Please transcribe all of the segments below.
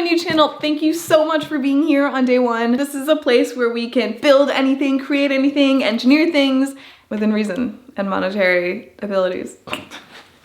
my new channel, thank you so much for being here on day one. This is a place where we can build anything, create anything, engineer things within reason and monetary abilities.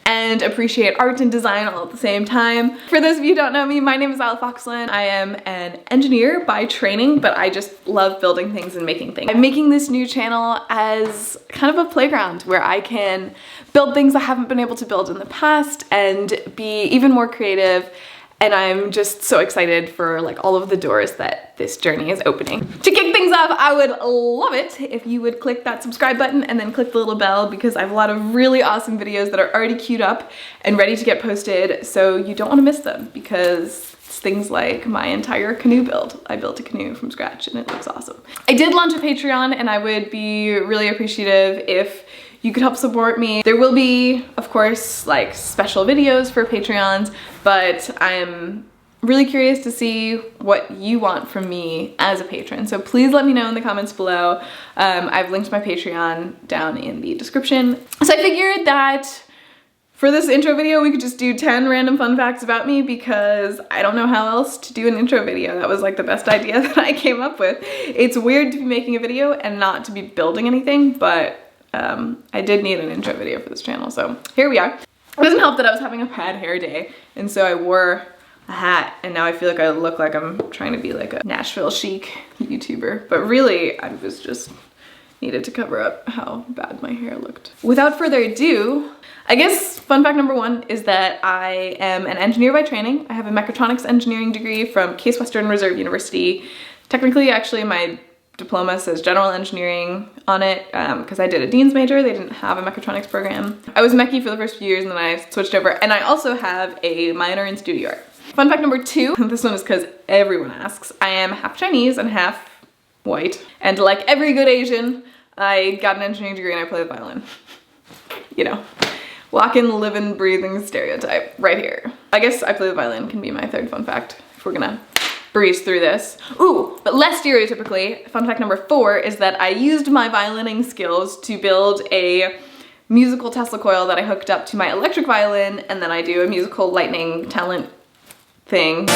And appreciate art and design all at the same time. For those of you who don't know me, my name is Xyla Foxlin. I am an engineer by training, but I just love building things and making things. I'm making this new channel as kind of a playground where I can build things I haven't been able to build in the past and be even more creative. And I'm just so excited for like all of the doors that this journey is opening. To kick things off, I would love it if you would click that subscribe button and then click the little bell, because I have a lot of really awesome videos that are already queued up and ready to get posted, so you don't want to miss them, because it's things like my entire canoe build. I built a canoe from scratch and it looks awesome. I did launch a Patreon and I would be really appreciative if you could help support me. There will be, of course, like special videos for Patreons, but I'm really curious to see what you want from me as a patron. So please let me know in the comments below. I've linked my Patreon down in the description. So I figured that for this intro video, we could just do 10 random fun facts about me, because I don't know how else to do an intro video. That was like the best idea that I came up with. It's weird to be making a video and not to be building anything, but I did need an intro video for this channel, so here we are. It doesn't help that I was having a bad hair day, and so I wore a hat, and now I feel like I look like I'm trying to be like a Nashville chic YouTuber, but really I was just needed to cover up how bad my hair looked. Without further ado, I guess fun fact number one is that I am an engineer by training. I have a mechatronics engineering degree from Case Western Reserve University. Technically, actually, my diploma says general engineering on it, because I did a dean's major. They didn't have a mechatronics program. I was mechy for the first few years and then I switched over, and I also have a minor in studio art. Fun fact number two, this one is because everyone asks, I am half Chinese and half white, and like every good Asian, I got an engineering degree and I play the violin. You know, walking, living, breathing stereotype right here. I guess I play the violin can be my third fun fact if we're gonna breeze through this. Ooh, but less stereotypically, fun fact number four is that I used my violining skills to build a musical Tesla coil that I hooked up to my electric violin, and then I do a musical lightning talent thing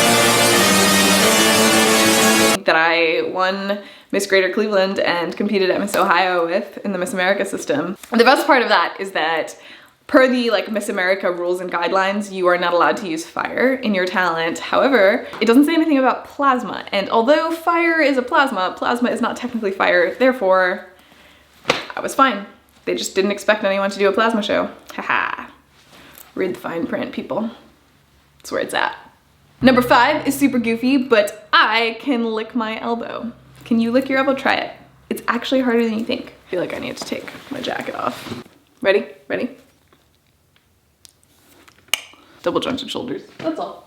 that I won Miss Greater Cleveland and competed at Miss Ohio with in the Miss America system. And the best part of that is that per the like Miss America rules and guidelines, you are not allowed to use fire in your talent. However, it doesn't say anything about plasma. And although fire is a plasma, plasma is not technically fire. Therefore, I was fine. They just didn't expect anyone to do a plasma show. Haha. Read the fine print, people. That's where it's at. Number five is super goofy, but I can lick my elbow. Can you lick your elbow? Try it. It's actually harder than you think. I feel like I need to take my jacket off. Ready? Ready? Double jointed shoulders. That's all.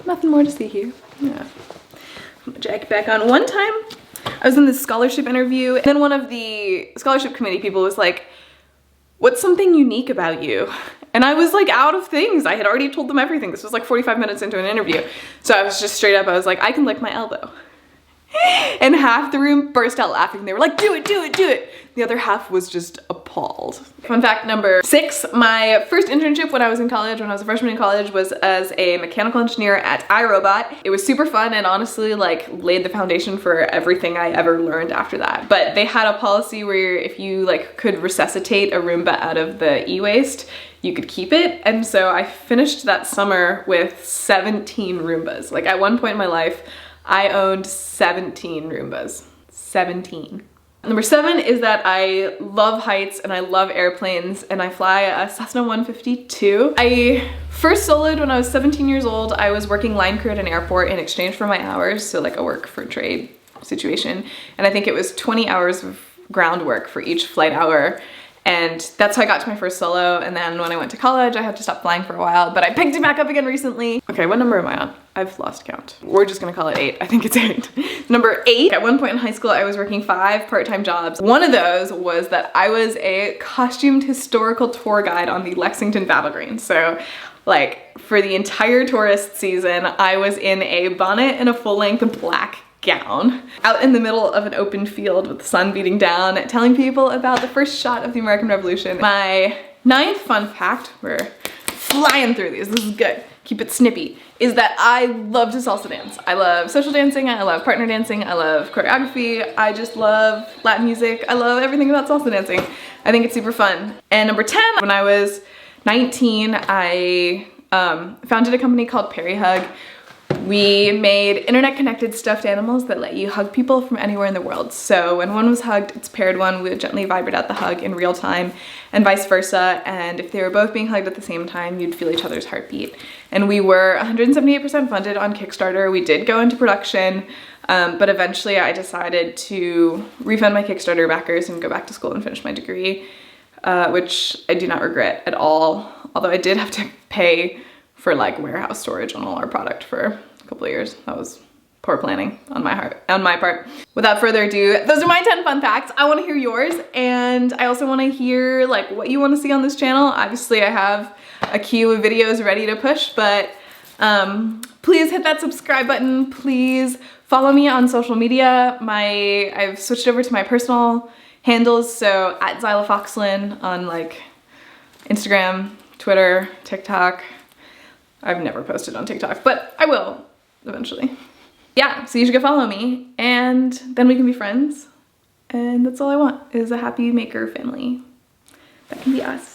Nothing more to see here. Yeah. Put my jacket back on. One time, I was in this scholarship interview, and then one of the scholarship committee people was like, "What's something unique about you?" And I was like out of things. I had already told them everything. This was like 45 minutes into an interview. So I was just straight up, I was like, I can lick my elbow. And half the room burst out laughing. They were like, do it, do it, do it. The other half was just appalled. Fun fact number six, my first internship when I was in college, when I was a freshman in college, was as a mechanical engineer at iRobot. It was super fun and honestly like laid the foundation for everything I ever learned after that. But they had a policy where if you like could resuscitate a Roomba out of the e-waste, you could keep it. And so I finished that summer with 17 Roombas. Like at one point in my life, I owned 17 Roombas. 17. Number seven is that I love heights and I love airplanes, and I fly a Cessna 152. I first soloed when I was 17 years old. I was working line crew at an airport in exchange for my hours, so like a work for trade situation. And I think it was 20 hours of groundwork for each flight hour. And that's how I got to my first solo. And then when I went to college, I had to stop flying for a while, but I picked it back up again recently. Okay, what number am I on? I've lost count. We're just gonna call it 8. I think it's 8. Number 8, at one point in high school, I was working 5 part-time jobs. One of those was that I was a costumed historical tour guide on the Lexington Battle Green. So like for the entire tourist season, I was in a bonnet and a full-length black gown out in the middle of an open field with the sun beating down, telling people about the first shot of the American Revolution. My 9th fun fact, we're flying through these, this is good. keep it snippy, is that I love to salsa dance. I love social dancing, I love partner dancing, I love choreography, I just love Latin music, I love everything about salsa dancing. I think it's super fun. And number 10, when I was 19, I founded a company called Perry Hug. We made internet connected stuffed animals that let you hug people from anywhere in the world. So when one was hugged, its paired one would gently vibrate out the hug in real time and vice versa. And if they were both being hugged at the same time, you'd feel each other's heartbeat. And we were 178% funded on Kickstarter. We did go into production, but eventually I decided to refund my Kickstarter backers and go back to school and finish my degree, which I do not regret at all. Although I did have to pay for like warehouse storage on all our product for a couple of years. That was poor planning on my part. Without further ado, those are my 10 fun facts. I want to hear yours, and I also want to hear like what you want to see on this channel. Obviously I have a queue of videos ready to push, but please hit that subscribe button. Please follow me on social media. I've switched over to my personal handles, so at Xyla Foxlin on like Instagram, Twitter, TikTok. I've never posted on TikTok, but I will eventually. Yeah, so you should go follow me, and then we can be friends. And that's all I want, is a happy maker family. That can be us.